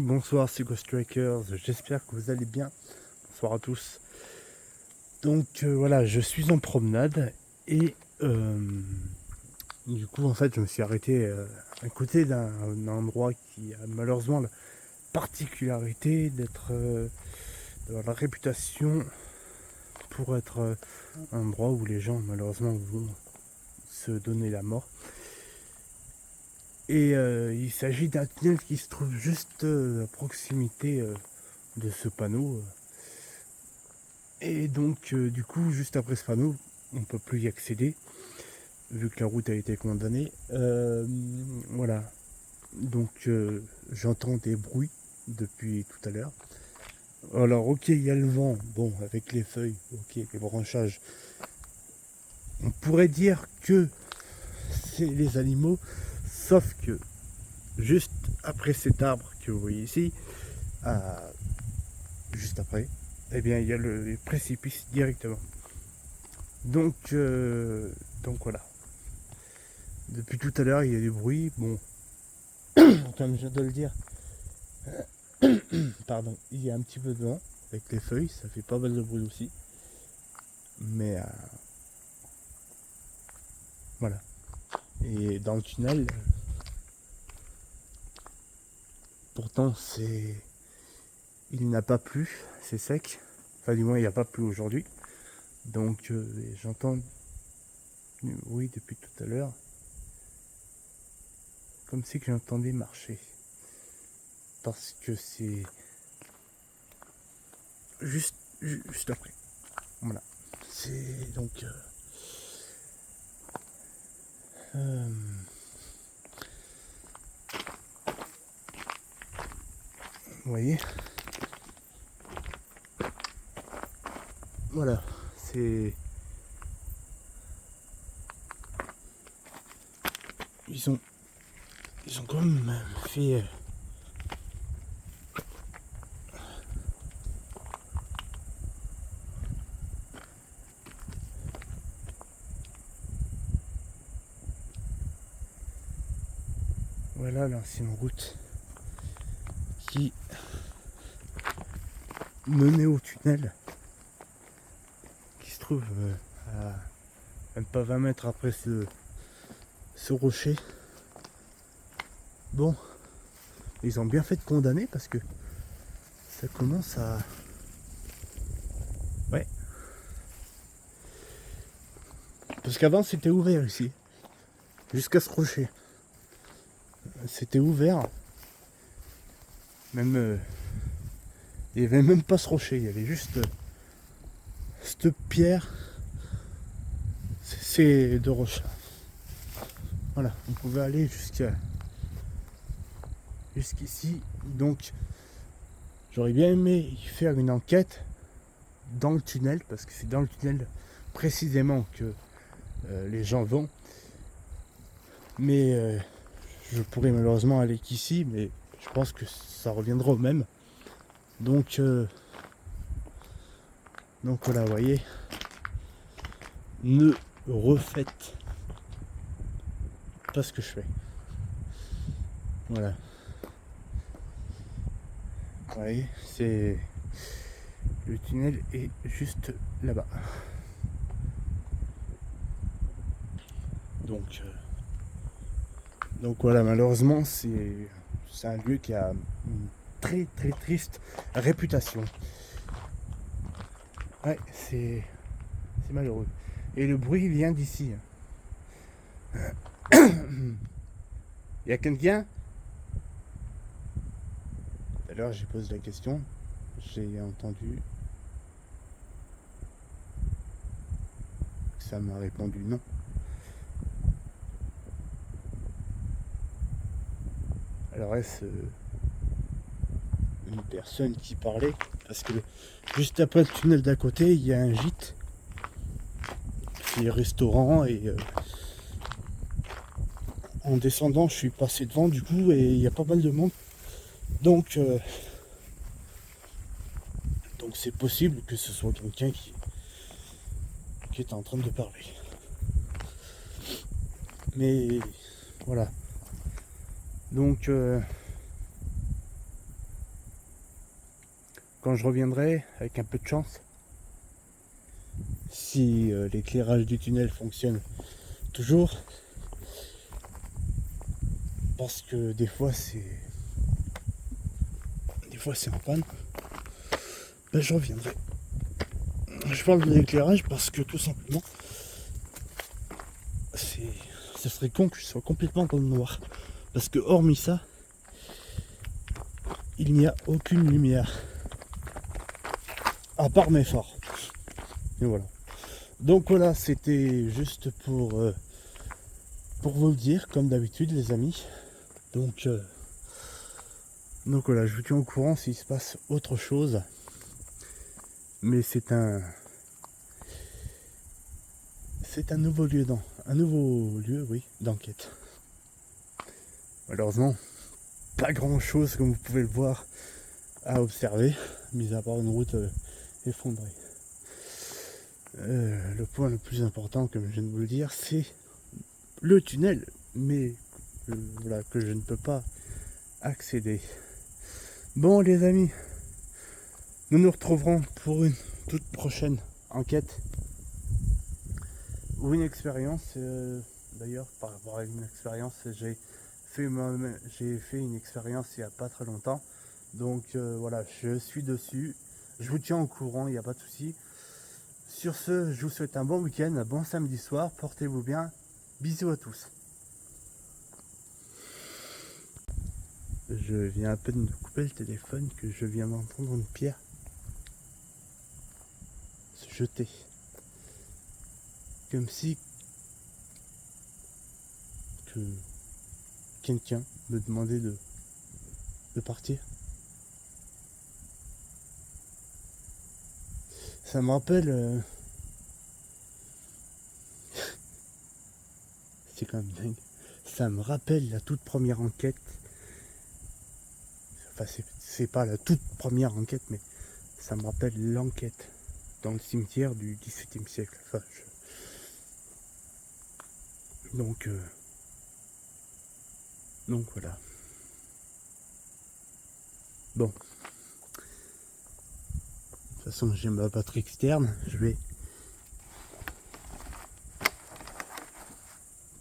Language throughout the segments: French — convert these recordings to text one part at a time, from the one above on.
bonsoir, c'est Ghost Strikers, j'espère que vous allez bien. Bonsoir à tous. Donc voilà, je suis en promenade et du coup en fait je me suis arrêté à côté d'un endroit qui a malheureusement la particularité d'avoir la réputation pour être un endroit où les gens malheureusement vont se donner la mort. Et il s'agit d'un tunnel qui se trouve juste à proximité de ce panneau. Et donc du coup juste après ce panneau, on ne peut plus y accéder, vu que la route a été condamnée. Voilà. Donc j'entends des bruits depuis tout à l'heure. Alors ok, il y a le vent, bon, avec les feuilles, ok, les branchages. On pourrait dire que c'est les animaux, sauf que juste après cet arbre que vous voyez ici, juste après, eh bien il y a le précipice directement. Donc voilà. Depuis tout à l'heure il y a des bruits, bon, comme je viens de le dire, pardon, il y a un petit peu de vent avec les feuilles, ça fait pas mal de bruit aussi. Mais voilà. Et dans le tunnel, pourtant il n'a pas plu, c'est sec. Enfin du moins il n'y a pas plu aujourd'hui. Donc j'entends oui depuis tout à l'heure. Comme si que j'entendais marcher. Parce que c'est juste après. Voilà. C'est donc vous voyez, voilà, c'est ils ont quand même fait voilà l'ancienne route qui menait au tunnel qui se trouve à même pas 20 mètres après ce rocher. Bon, ils ont bien fait de condamner parce que ça commence à... Ouais. Parce qu'avant c'était ouvert ici. Jusqu'à ce rocher. C'était ouvert. Même... il n'y avait même pas ce rocher. Il y avait juste... cette pierre. C'est de roche. Voilà. On pouvait aller jusqu'ici. Donc... j'aurais bien aimé faire une enquête dans le tunnel, parce que c'est dans le tunnel précisément que les gens vont. Mais je pourrais malheureusement aller qu'ici, mais je pense que ça reviendra au même. Donc voilà, vous voyez, ne refaites pas ce que je fais. Voilà. Vous voyez, c'est... le tunnel est juste là-bas. Donc voilà, malheureusement, c'est un lieu qui a une très très triste réputation. Ouais, c'est malheureux. Et le bruit vient d'ici. Il y a quelqu'un? Tout à l'heure, j'ai posé la question. J'ai entendu. Ça m'a répondu non. Alors est-ce une personne qui parlait? Parce que juste après le tunnel d'à côté, il y a un gîte. C'est restaurant et en descendant, je suis passé devant du coup et il y a pas mal de monde. Donc c'est possible que ce soit quelqu'un qui est en train de parler. Mais voilà. Donc quand je reviendrai, avec un peu de chance, si l'éclairage du tunnel fonctionne toujours, parce que des fois c'est en panne, ben je reviendrai. Je parle de l'éclairage parce que tout simplement ce serait con que je sois complètement dans le noir, parce que hormis ça il n'y a aucune lumière à part mes phares. Et voilà. Donc voilà, c'était juste pour vous le dire, comme d'habitude les amis. Donc voilà, je vous tiens au courant s'il se passe autre chose. Mais c'est un nouveau lieu oui, d'enquête. Malheureusement, pas grand chose comme vous pouvez le voir à observer, mis à part une route effondrée. Le point le plus important, comme je viens de vous le dire, c'est le tunnel, mais voilà, que je ne peux pas accéder. Bon les amis, nous nous retrouverons pour une toute prochaine enquête ou une expérience. D'ailleurs, par rapport à une expérience, j'ai fait une expérience il n'y a pas très longtemps. Donc voilà, je suis dessus. Je vous tiens au courant, il n'y a pas de souci. Sur ce, je vous souhaite un bon week-end, un bon samedi soir. Portez-vous bien. Bisous à tous. Je viens à peine de couper le téléphone que je viens d'entendre une pierre se jeter. Comme si que quelqu'un me demandait de partir. Ça me rappelle... c'est quand même dingue. Ça me rappelle la toute première enquête. Enfin, c'est pas la toute première enquête, mais ça me rappelle l'enquête dans le cimetière du XVIIe siècle. Enfin, donc voilà. Bon. De toute façon, j'ai ma batterie externe. Je vais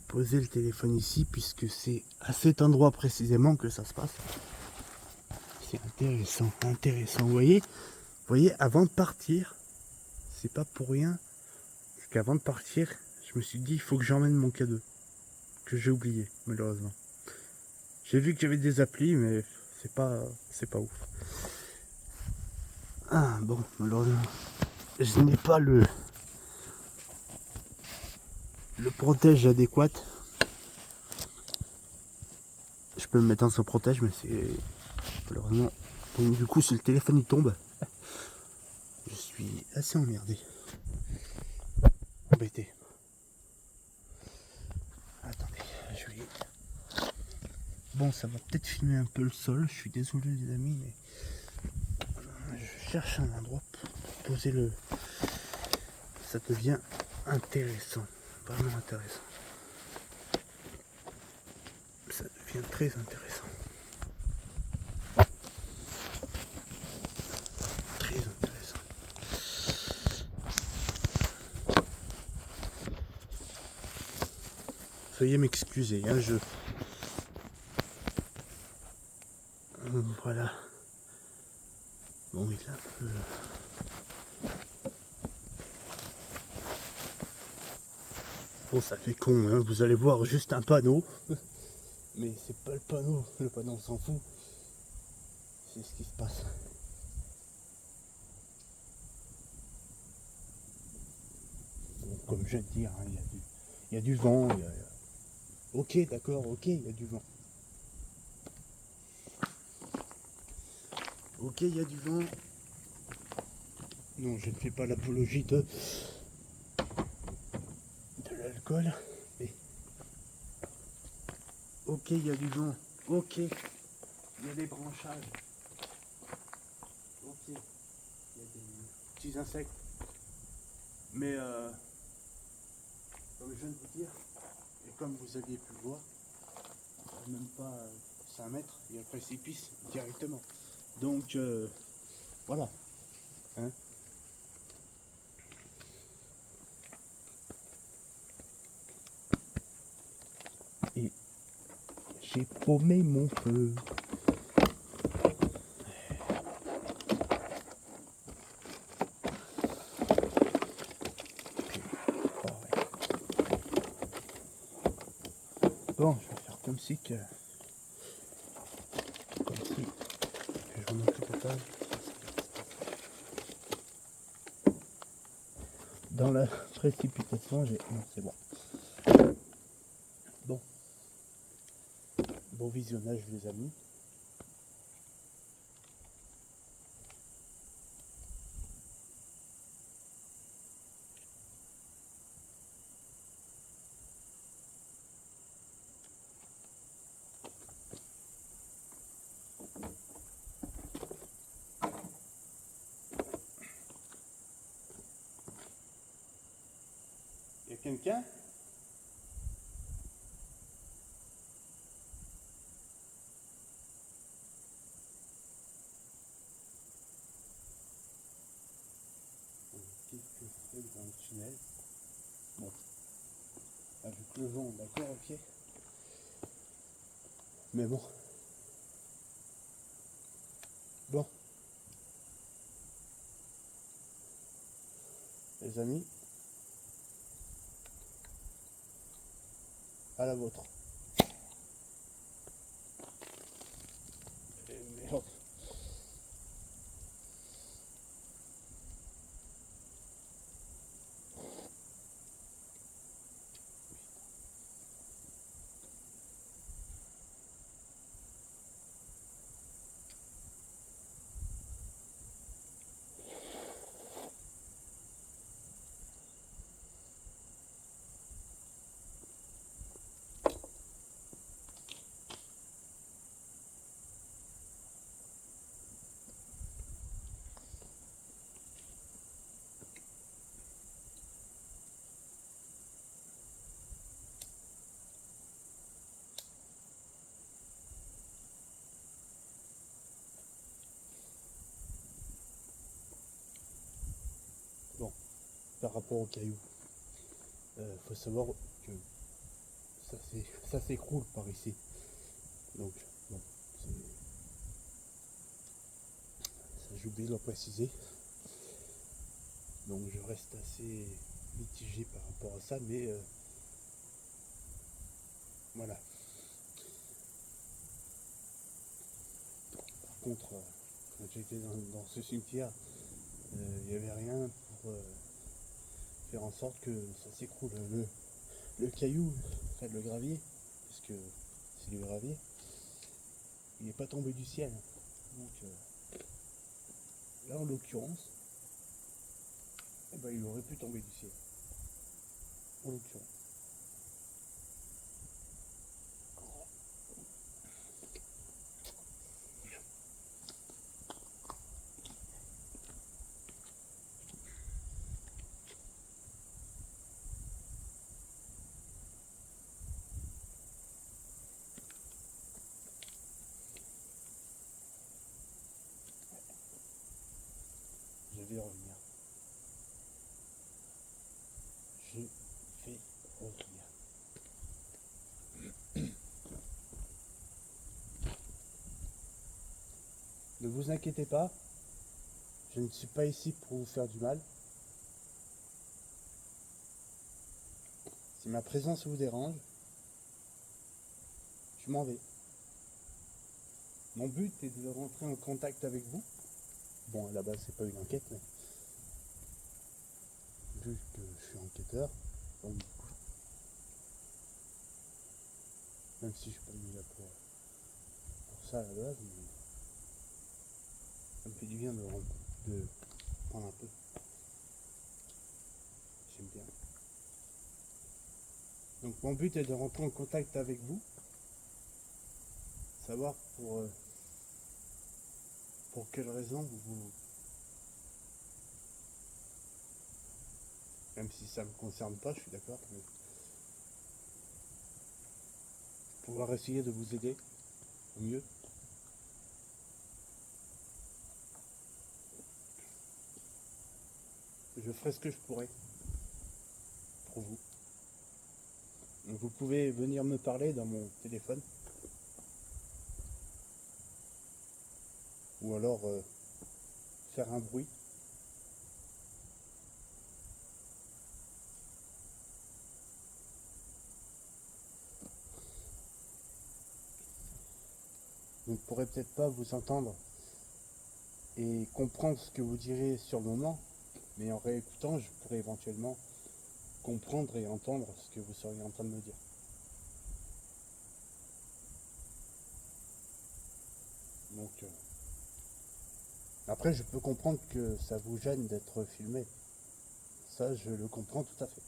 poser le téléphone ici puisque c'est à cet endroit précisément que ça se passe. C'est intéressant. Vous voyez, avant de partir, c'est pas pour rien. Parce qu'avant de partir, je me suis dit, il faut que j'emmène mon cadeau. Que j'ai oublié, malheureusement. J'ai vu que j'avais des applis, mais c'est pas ouf. Ah bon, malheureusement, je n'ai pas le protège adéquat. Je peux me mettre en sans protège, mais c'est malheureusement. Donc du coup, si le téléphone il tombe, je suis assez emmerdé. Embêté. Attendez, je vais. Bon, ça va peut-être filmer un peu le sol. Je suis désolé les amis, mais je cherche un endroit pour poser le. Ça devient intéressant, vraiment intéressant. Ça devient très intéressant. Très intéressant. Veuillez m'excuser, hein, voilà. Bon, il est un peu. Bon, ça fait con, hein. Vous allez voir juste un panneau. Mais c'est pas le panneau on s'en fout. C'est ce qui se passe. Bon, comme je viens de dire, hein, il y a du vent. Ok, d'accord, ok, il y a du vent. Ok, il y a du vent. Non, je ne fais pas l'apologie de l'alcool. Mais... ok, il y a du vent. Ok, il y a des branchages. Ok, il y a des petits insectes. Mais comme je viens de vous dire, et comme vous aviez pu le voir, même pas 5 mètres, il y a le précipice directement. Donc Voilà. Hein. Et j'ai paumé mon feu. Bon, je vais faire comme si que je vous montre pas. Dans la précipitation, j'ai. Non, c'est bon. Bon. Bon visionnage, les amis. Il y a quelqu'un? Quelques feuilles dans le tunnel. Bon. Avec le vent, d'accord, ok. Mais bon. Bon. Les amis. À la vôtre. Et merde. Bon. Par rapport aux cailloux. Faut savoir que ça s'écroule par ici. Donc, bon, ça j'ai oublié de le préciser. Donc je reste assez mitigé par rapport à ça, mais voilà. Par contre, quand j'étais dans ce cimetière, il n'y avait rien pour faire en sorte que ça s'écroule. Le caillou, enfin le gravier, parce que c'est du gravier, il n'est pas tombé du ciel. Donc là en l'occurrence, eh ben, il aurait pu tomber du ciel. En l'occurrence. Je vais revenir. Je vais revenir. Ne vous inquiétez pas, je ne suis pas ici pour vous faire du mal. Si ma présence vous dérange, je m'en vais. Mon but est de rentrer en contact avec vous. Bon, à la base, c'est pas une enquête, mais vu que je suis enquêteur, donc, même si je suis pas mis là pour ça à la base, mais ça me fait du bien de prendre un peu. J'aime bien. Donc mon but est de rentrer en contact avec vous, savoir pour quelle raison vous, même si ça ne me concerne pas, je suis d'accord, mais pouvoir essayer de vous aider au mieux. je ferai ce que je pourrai pour vous. Vous pouvez venir me parler dans mon téléphone. Ou alors faire un bruit. Je ne pourrais peut-être pas vous entendre et comprendre ce que vous direz sur le moment, mais en réécoutant, je pourrais éventuellement comprendre et entendre ce que vous seriez en train de me dire. Donc, après, je peux comprendre que ça vous gêne d'être filmé. Ça, je le comprends tout à fait.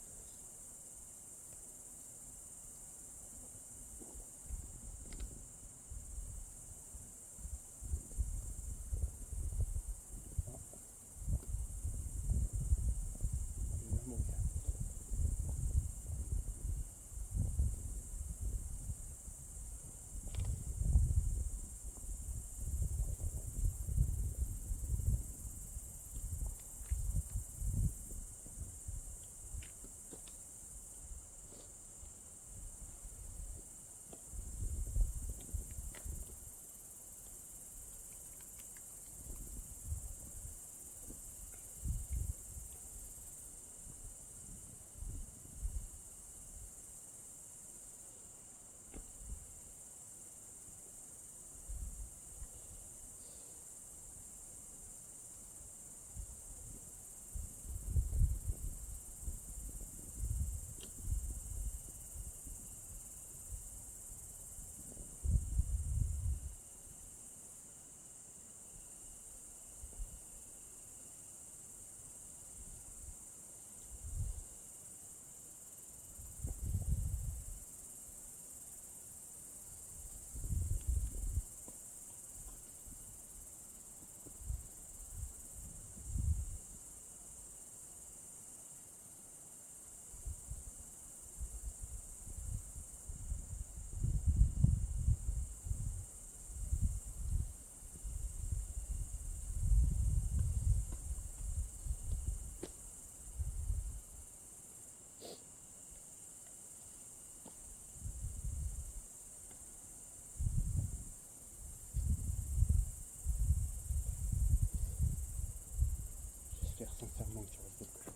J'espère sincèrement qu'il reste quelque chose.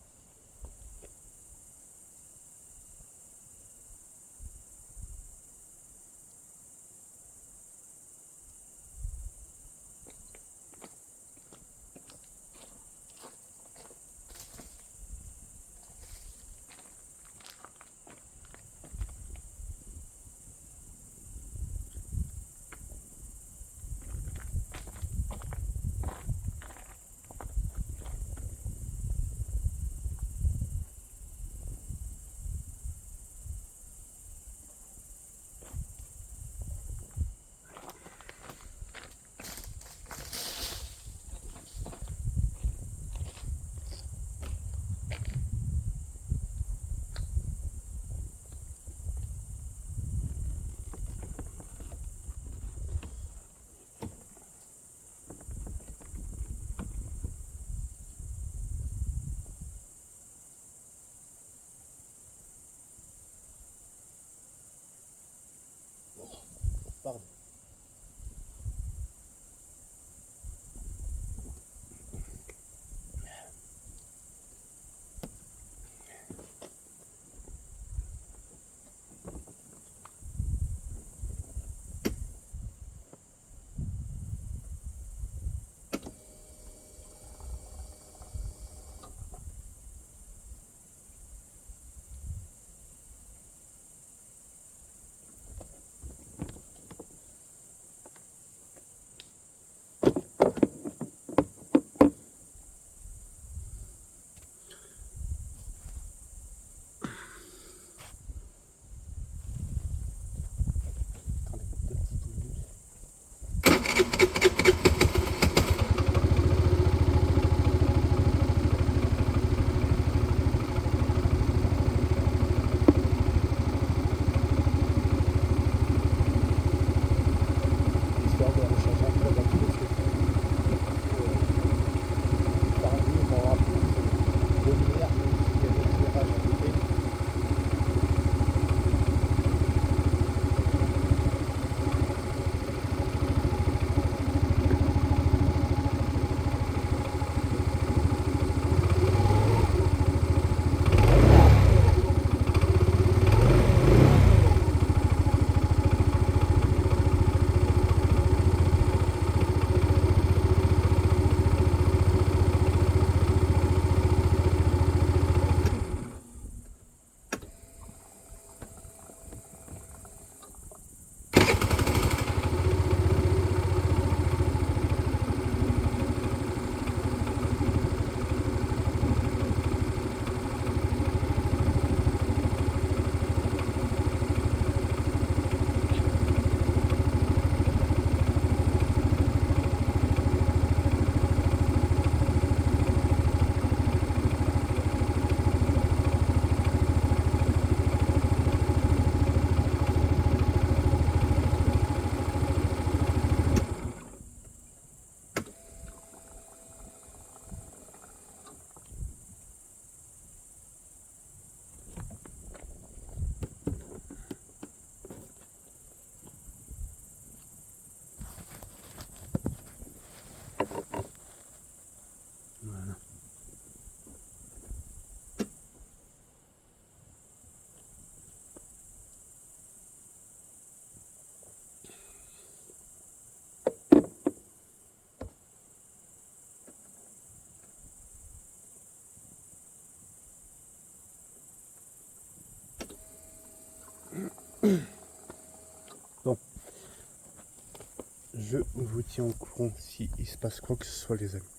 tiens au courant si il se passe quoi que ce soit, les amis.